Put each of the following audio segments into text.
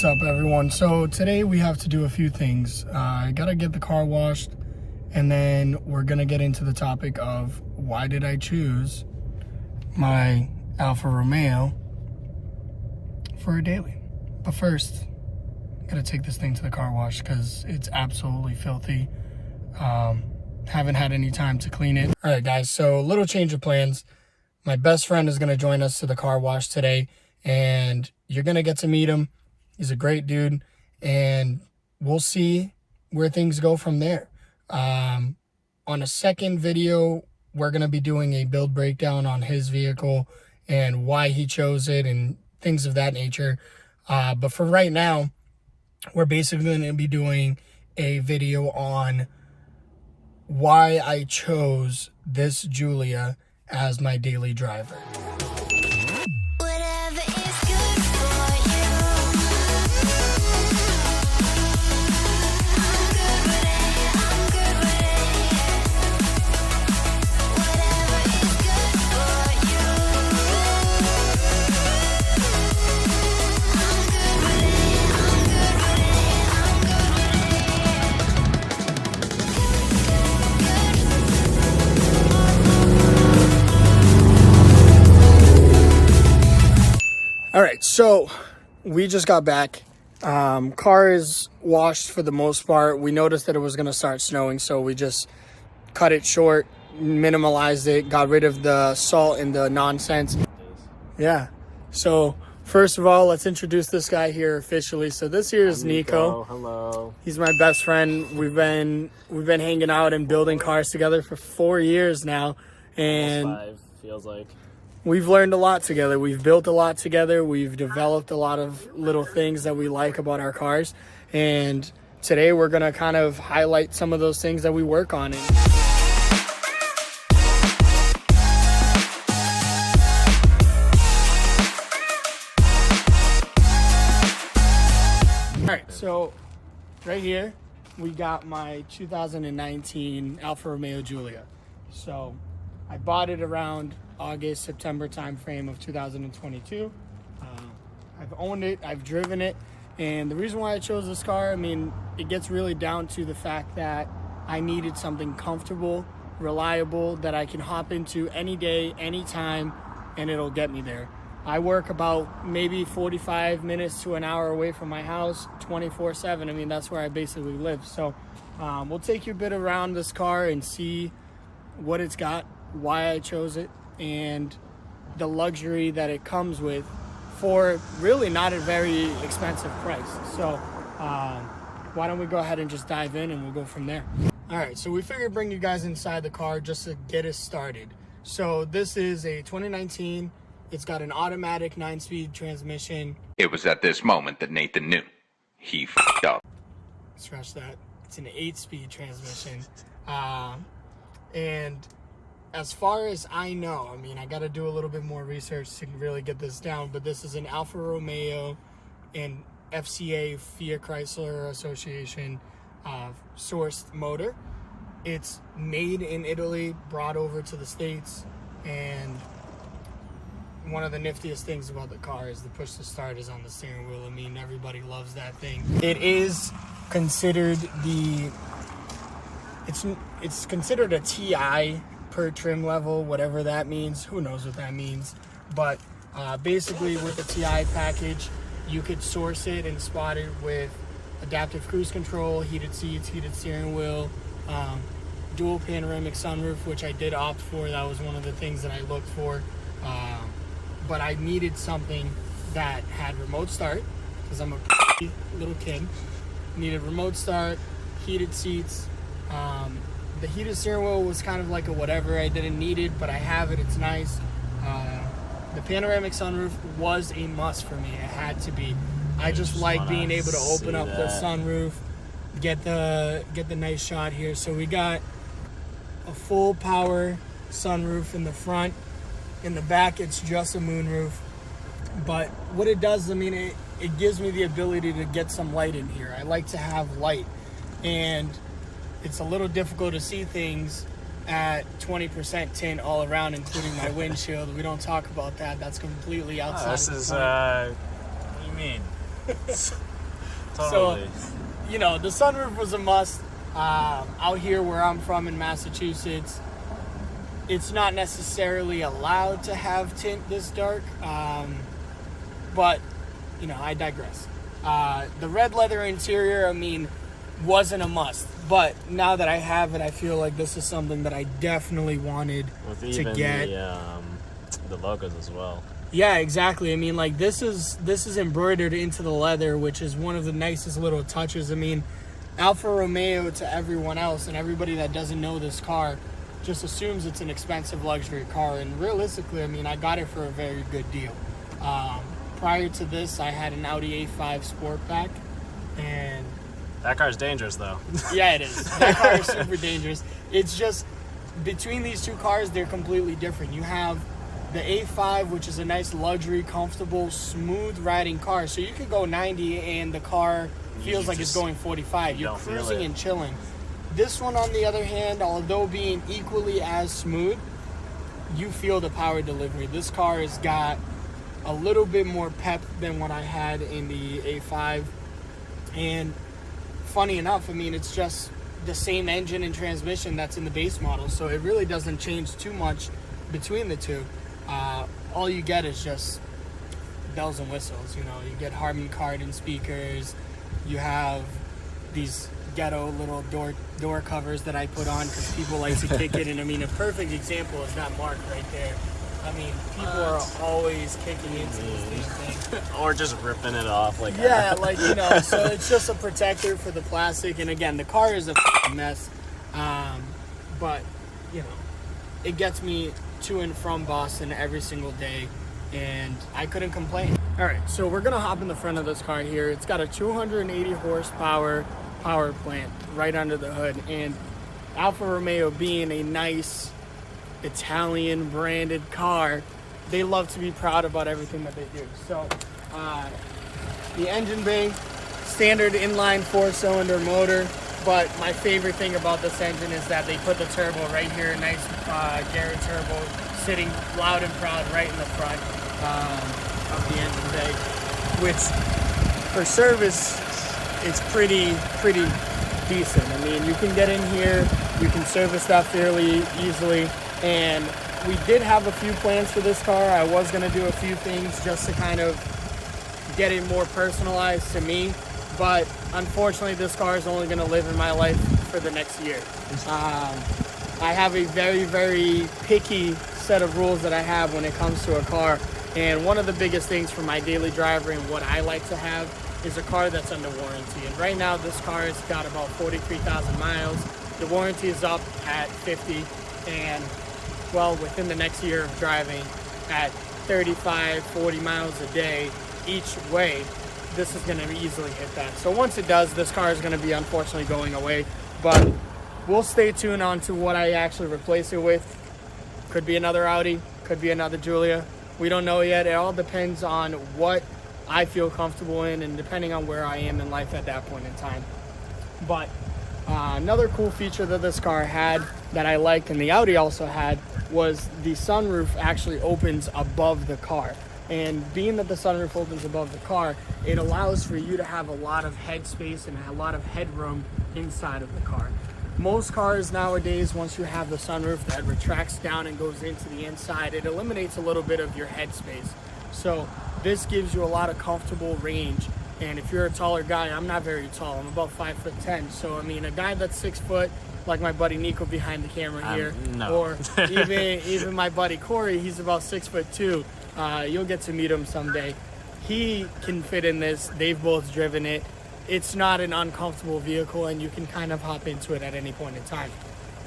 What's up, everyone? So today we have to do a few things. I gotta get the car washed, and then we're gonna get into the topic of why did I choose my Alfa Romeo for a daily. But first, I gotta take this thing to the car wash because it's absolutely filthy. Haven't had any time to clean it. All right, guys, so little change of plans. My best friend is gonna join us to the car wash today, and you're gonna get to meet him. He's a great dude, and we'll see where things go from there. On a second video, we're going to be doing a build breakdown on his vehicle and why he chose it and things of that nature. But for right now, we're basically going to be doing a video on why I chose this Giulia as my daily driver. All right, so we just got back. Car is washed for the most part. We noticed that it was going to start snowing, so we just cut it short, minimalized it, got rid of the salt and the nonsense. Yeah. So first of all, let's introduce this guy here officially. So this here is Niko. Hello. He's my best friend. We've been hanging out and building cars together for 4 years now, and Almost 5, feels like. we've learned a lot together. We've built a lot together. We've developed a lot of little things that we like about our cars. And today we're going to kind of highlight some of those things that we work on. All right, so right here, we got my 2019 Alfa Romeo Giulia. So I bought it around August, September timeframe of 2022. I've owned it, I've driven it, and the reason why I chose this car, I mean, it gets really down to the fact that I needed something comfortable, reliable, that I can hop into any day, anytime, and it'll get me there. I work about maybe 45 minutes to an hour away from my house, 24/7. I mean, that's where I basically live. So we'll take you a bit around this car and see what it's got, why I chose it, and the luxury that it comes with for really not a very expensive price. So why don't we go ahead and just dive in and we'll go from there. All right, so we figured bring you guys inside the car just to get us started. So this is a 2019. It's got an automatic 9-speed transmission. It was at this moment that Nathan knew he f***ed up. Scratch that. It's an 8-speed transmission. And as far as I know, I mean, I got to do a little bit more research to really get this down, but this is an Alfa Romeo and FCA, Fiat Chrysler Association sourced motor. It's made in Italy, brought over to the States, and one of the niftiest things about the car is the push to start is on the steering wheel. I mean, everybody loves that thing. It is considered it's considered a TI per trim level, whatever that means. Who knows what that means? But basically with the TI package, you could source it and spot it with adaptive cruise control, heated seats, heated steering wheel, dual panoramic sunroof, which I did opt for. That was one of the things that I looked for. But I needed something that had remote start because I'm a little kid. Needed remote start, heated seats. The heated steering wheel was kind of like a whatever. I didn't need it, but I have it. It's nice. The panoramic sunroof was a must for me. It had to be. I just like being able to open up the sunroof, get the nice shot here. So we got a full power sunroof in the front. In the back, it's just a moonroof. But what it does, I mean, it gives me the ability to get some light in here. I like to have light. And it's a little difficult to see things at 20% tint all around, including my windshield. We don't talk about that. That's completely outside. This is, what do you mean? Totally. So, you know, the sunroof was a must. Out here where I'm from in Massachusetts, it's not necessarily allowed to have tint this dark, but, you know, I digress. The red leather interior, I mean, wasn't a must, but now that I have it, I feel like this is something that I definitely wanted to get. The logos as well. Yeah, exactly. I mean, like, this is embroidered into the leather, which is one of the nicest little touches. I mean, Alfa Romeo, to everyone else and everybody that doesn't know this car, just assumes it's an expensive luxury car. And realistically, I mean, I got it for a very good deal. Prior to this, I had an Audi A5 Sportback, and that car's dangerous, though. yeah, it is. That car is super dangerous. It's just, between these two cars, they're completely different. You have the A5, which is a nice luxury, comfortable, smooth riding car. So you could go 90 and the car feels like it's going 45. You're cruising and chilling. This one, on the other hand, although being equally as smooth, you feel the power delivery. This car has got a little bit more pep than what I had in the A5. And funny enough, I mean, it's just the same engine and transmission that's in the base model. So it really doesn't change too much between the two. All you get is just bells and whistles. You know, you get Harman Kardon speakers. You have these ghetto little door covers that I put on because people like to kick it. And I mean, a perfect example is that mark right there. I mean, people are always kicking into this thing. Or just ripping it off. Like yeah, like, you know, so it's just a protector for the plastic. And again, the car is a mess. But, you know, it gets me to and from Boston every single day, and I couldn't complain. All right, so we're gonna hop in the front of this car here. It's got a 280 horsepower power plant right under the hood, and Alfa Romeo, being a nice Italian branded car, they love to be proud about everything that they do. So the engine bay, standard inline 4-cylinder motor, but my favorite thing about this engine is that they put the turbo right here, nice Garrett turbo, sitting loud and proud right in the front of the engine bay, which for service is pretty decent. I mean, you can get in here, you can service that fairly easily, and we did have a few plans for this car. I was going to do a few things just to kind of get it more personalized to me, but unfortunately this car is only going to live in my life for the next year. I have a very picky set of rules that I have when it comes to a car, and one of the biggest things for my daily driver and what I like to have is a car that's under warranty. And right now this car has got about 43,000 miles. The warranty is up at 50, and well, within the next year of driving at 35-40 miles a day each way, this is going to easily hit that. So once it does, this car is going to be unfortunately going away, but we'll stay tuned on to what I actually replace it with. Could be another Audi, could be another Giulia. We don't know yet. It all depends on what I feel comfortable in and depending on where I am in life at that point in time. But another cool feature that this car had that I liked, and the Audi also had, was the sunroof actually opens above the car. And being that the sunroof opens above the car, it allows for you to have a lot of headspace and a lot of headroom inside of the car. Most cars nowadays, once you have the sunroof that retracts down and goes into the inside, it eliminates a little bit of your headspace. So this gives you a lot of comfortable range. And if you're a taller guy, I'm not very tall, I'm about 5'10". So I mean, a guy that's 6 foot, like my buddy Niko behind the camera here, no. or even my buddy Corey, he's about 6'2". You'll get to meet him someday. He can fit in this. They've both driven it. It's not an uncomfortable vehicle, and you can kind of hop into it at any point in time.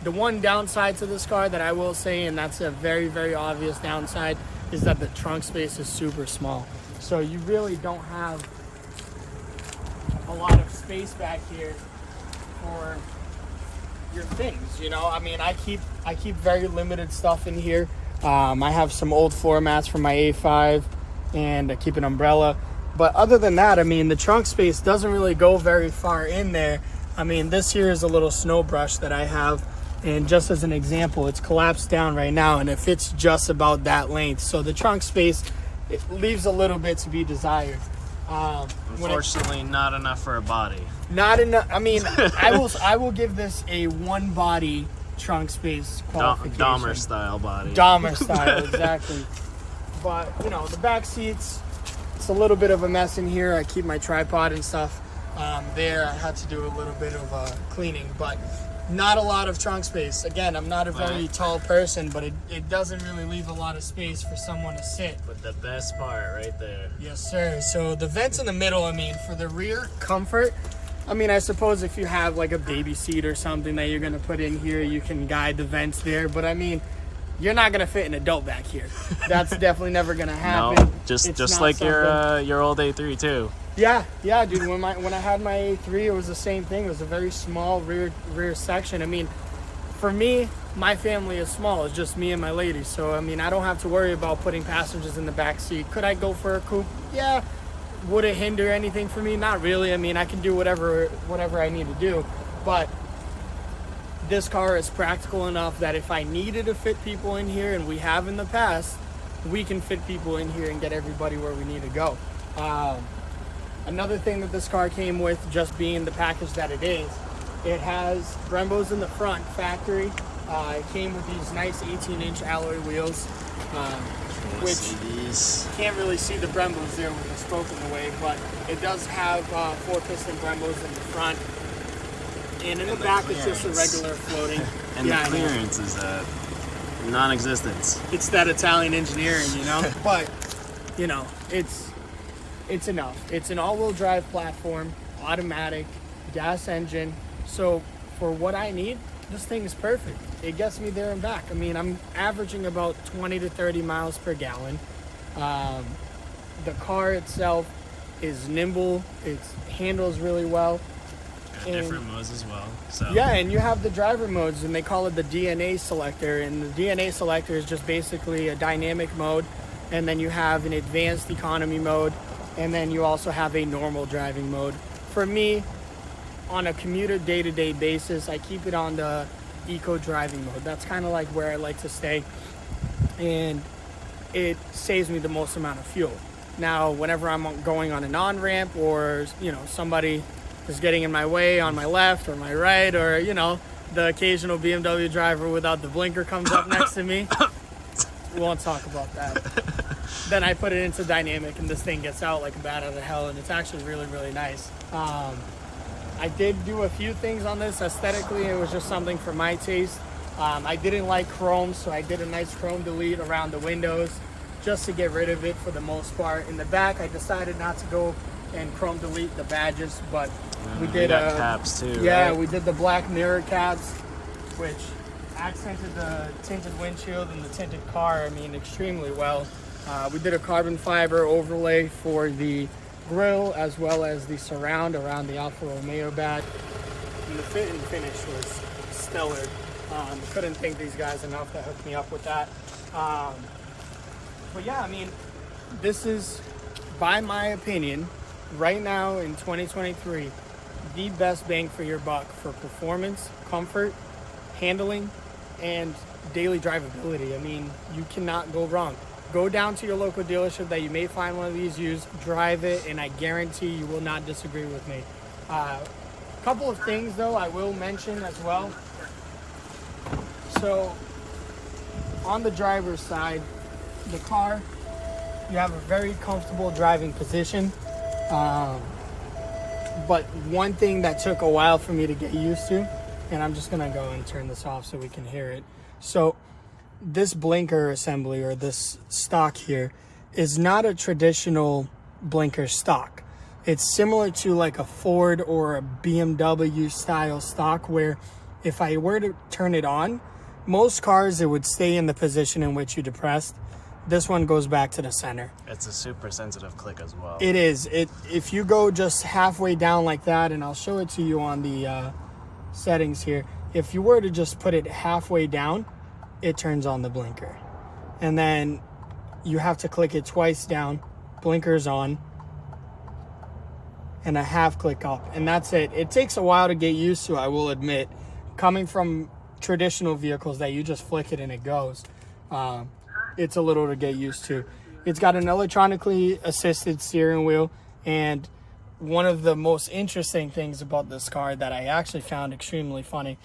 The one downside to this car that I will say, and that's a very obvious downside, is that the trunk space is super small. So you really don't have a lot of space back here for your things, you know? I mean, I keep very limited stuff in here. I have some old floor mats from my A5, and I keep an umbrella. But other than that, I mean, the trunk space doesn't really go very far in there. I mean, this here is a little snow brush that I have, and just as an example, it's collapsed down right now, and it fits just about that length. So the trunk space, it leaves a little bit to be desired. Unfortunately, not enough for a body. Not enough. I mean, I will give this a one body trunk space qualification. Dahmer style body. Dahmer style, exactly. But you know, the back seats, it's a little bit of a mess in here. I keep my tripod and stuff there. I had to do a little bit of cleaning, but not a lot of trunk space. Again, I'm not a very tall person, but it doesn't really leave a lot of space for someone to sit. But the best part right there. Yes, sir. So the vents in the middle, I mean, for the rear comfort, I mean, I suppose if you have like a baby seat or something that you're going to put in here, you can guide the vents there. But I mean, you're not going to fit an adult back here. That's definitely never going to happen. No, just like your old A3 too. Yeah, dude. When I had my A3, it was the same thing. It was a very small rear section. I mean, for me, my family is small. It's just me and my lady. So I mean, I don't have to worry about putting passengers in the back seat. Could I go for a coupe? Yeah. Would it hinder anything for me? Not really. I mean, I can do whatever I need to do. But this car is practical enough that if I needed to fit people in here, and we have in the past, we can fit people in here and get everybody where we need to go. Another thing that this car came with, just being the package that it is, it has Brembos in the front, factory. It came with these nice 18-inch alloy wheels, which can't really see the Brembos there with the spoke in the way, but it does have 4-piston Brembos in the front. And in the back, it's just a regular floating. And the clearance is non-existent. It's that Italian engineering, you know? But, you know, it's enough. It's an all-wheel drive platform, automatic, gas engine. So for what I need, this thing is perfect. It gets me there and back. I mean, I'm averaging about 20 to 30 miles per gallon. The car itself is nimble. It handles really well. Different modes as well. So. Yeah, and you have the driver modes, and they call it the DNA selector. And the DNA selector is just basically a dynamic mode, and then you have an advanced economy mode, and then you also have a normal driving mode. For me, on a commuter day-to-day basis, I keep it on the eco driving mode. That's kind of like where I like to stay, and it saves me the most amount of fuel. Now, whenever I'm going on an on-ramp, or you know, somebody is getting in my way on my left or my right, or you know, the occasional BMW driver without the blinker comes up next to me, we won't talk about that. Then I put it into dynamic, and this thing gets out like a bat out of hell, and it's actually really, really nice. I did do a few things on this aesthetically. It was just something for my taste. I didn't like chrome, so I did a nice chrome delete around the windows just to get rid of it for the most part. In the back, I decided not to go and chrome delete the badges, but we did caps too. Yeah, right? We did the black mirror caps, which accented the tinted windshield and the tinted car, I mean, extremely well. We did a carbon fiber overlay for the grille as well as the surround around the Alfa Romeo badge. And the fit and finish was stellar. Couldn't thank these guys enough that hooked me up with that. But yeah, I mean, this is, by my opinion, right now in 2023, the best bang for your buck for performance, comfort, handling, and daily drivability. I mean, you cannot go wrong. Go down to your local dealership that you may find one of these used, drive it, and I guarantee you will not disagree with me. Couple of things though I will mention as well. So on the driver's side, the car, you have a very comfortable driving position. But one thing that took a while for me to get used to, and I'm just gonna go and turn this off so we can hear it. So this blinker assembly, or this stock here, is not a traditional blinker stock. It's similar to like a Ford or a BMW style stock, where if I were to turn it on, most cars, it would stay in the position in which you depressed. This one goes back to the center. It's a super sensitive click as well. It is. If you go just halfway down like that, and I'll show it to you on the settings here. If you were to just put it halfway down, it turns on the blinker. And then you have to click it twice down, blinkers on, and a half click up. And that's it. It takes a while to get used to, I will admit. Coming from traditional vehicles that you just flick it and it goes. It's a little to get used to. It's got an electronically assisted steering wheel. And one of the most interesting things about this car that I actually found extremely funny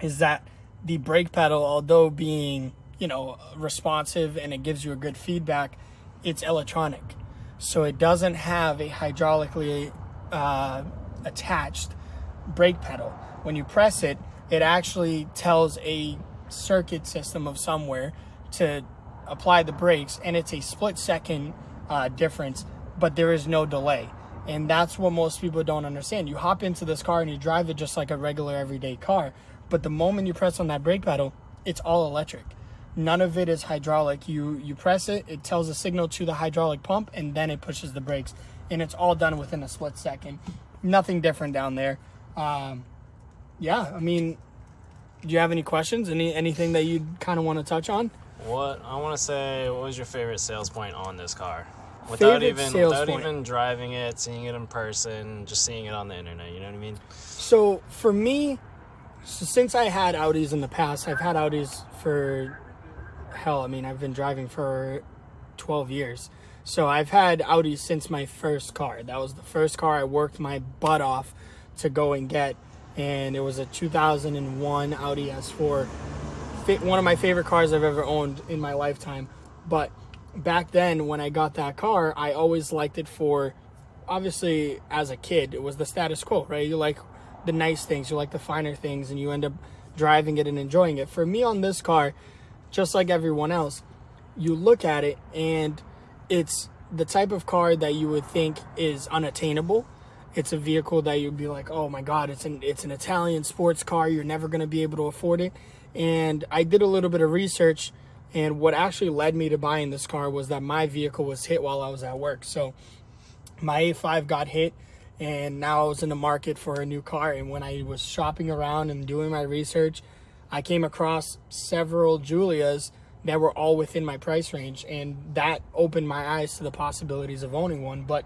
is that the brake pedal, although being, you know, responsive and it gives you a good feedback, it's electronic. So it doesn't have a hydraulically attached brake pedal. When you press it, it actually tells a circuit system of somewhere to apply the brakes, and it's a split-second difference, but there is no delay. And that's what most people don't understand. You hop into this car and you drive it just like a regular everyday car, but the moment you press on that brake pedal, it's all electric. None of it is hydraulic. You press it, it tells a signal to the hydraulic pump, and then it pushes the brakes, and it's all done within a split second. Nothing different down there. Yeah, I mean, do you have any questions? Anything that you kind of want to touch on? What was your favorite sales point on this car? Favorite Without sales point. even driving it, seeing it in person, just seeing it on the internet, you know what I mean? So for me, since I had Audis in the past, I've had Audis for, hell, I mean, I've been driving for 12 years. So I've had Audis since my first car. That was the first car I worked my butt off to go and get. And it was a 2001 Audi S4. One of my favorite cars I've ever owned in my lifetime. But back then, when I got that car, I always liked it for, obviously, as a kid, it was the status quo, right? You like the nice things, you like the finer things, and you end up driving it and enjoying it. For me on this car, just like everyone else, you look at it and it's the type of car that you would think is unattainable. It's a vehicle that you'd be like, oh my God, it's an Italian sports car. You're never going to be able to afford it. And I did a little bit of research, and what actually led me to buying this car was that my vehicle was hit while I was at work. So my A5 got hit, and now I was in the market for a new car. And when I was shopping around and doing my research, I came across several Giulias that were all within my price range, and that opened my eyes to the possibilities of owning one. But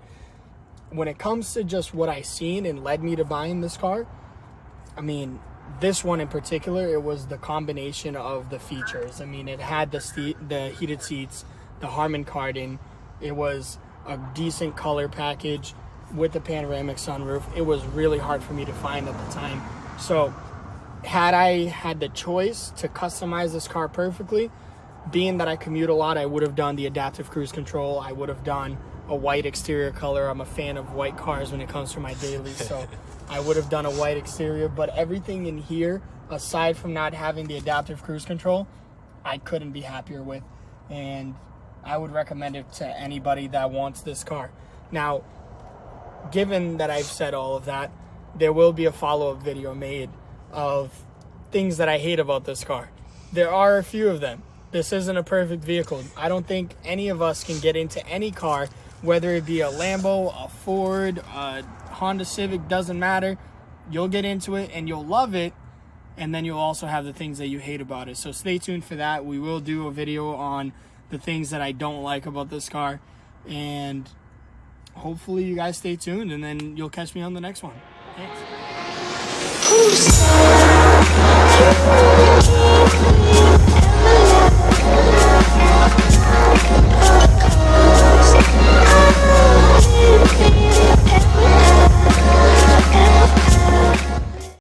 when it comes to just what I seen and led me to buying this car, I mean, this one in particular, it was the combination of the features. I mean, it had the heated seats, the Harman Kardon. It was a decent color package with the panoramic sunroof. It was really hard for me to find at the time. So had I had the choice to customize this car perfectly, being that I commute a lot, I would have done the adaptive cruise control. I would have done a white exterior color. I'm a fan of white cars when it comes to my daily, so I would have done a white exterior. But everything in here, aside from not having the adaptive cruise control, I couldn't be happier with, and I would recommend it to anybody that wants this car. Now, given that I've said all of that, there will be a follow-up video made of things that I hate about this car. There are a few of them. This isn't a perfect vehicle. I don't think any of us can get into any car, whether it be a Lambo, a Ford, a Honda Civic, doesn't matter. You'll get into it and you'll love it, and then you'll also have the things that you hate about it. So stay tuned for that. We will do a video on the things that I don't like about this car, and hopefully you guys stay tuned, and then you'll catch me on the next one. Thanks.